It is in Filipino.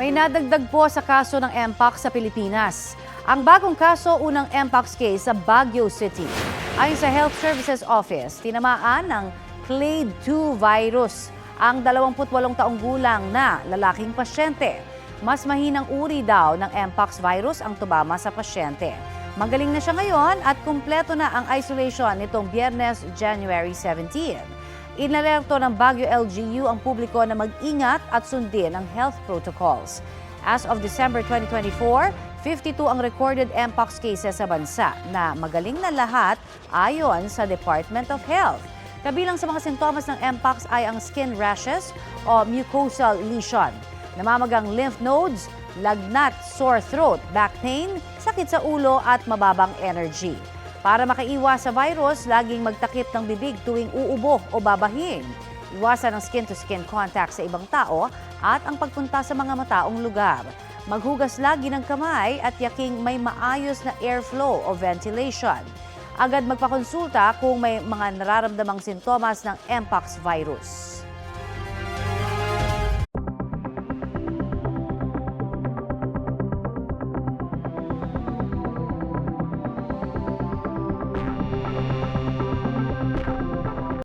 May nadagdag po sa kaso ng Mpox sa Pilipinas. Ang bagong kaso, unang Mpox case sa Baguio City. Ayon sa Health Services Office, tinamaan ng Clade 2 virus ang 28 taong gulang na lalaking pasyente. Mas mahinang uri daw ng Mpox virus ang tumama sa pasyente. Magaling na siya ngayon at kumpleto na ang isolation nitong Biyernes, January 17. Inalerto ng Baguio LGU ang publiko na mag-ingat at sundin ang health protocols. As of December 2024, 52 ang recorded Mpox cases sa bansa na magaling na lahat ayon sa Department of Health. Kabilang sa mga sintomas ng Mpox ay ang skin rashes o mucosal lesion, namamagang lymph nodes, lagnat, sore throat, back pain, sakit sa ulo at mababang energy. Para makaiwas sa virus, laging magtakip ng bibig tuwing uubo o babahin. Iwasan ang skin-to-skin contact sa ibang tao at ang pagpunta sa mga mataong lugar. Maghugas lagi ng kamay at yaking may maayos na airflow o ventilation. Agad magpakonsulta kung may mga nararamdamang sintomas ng Mpox virus.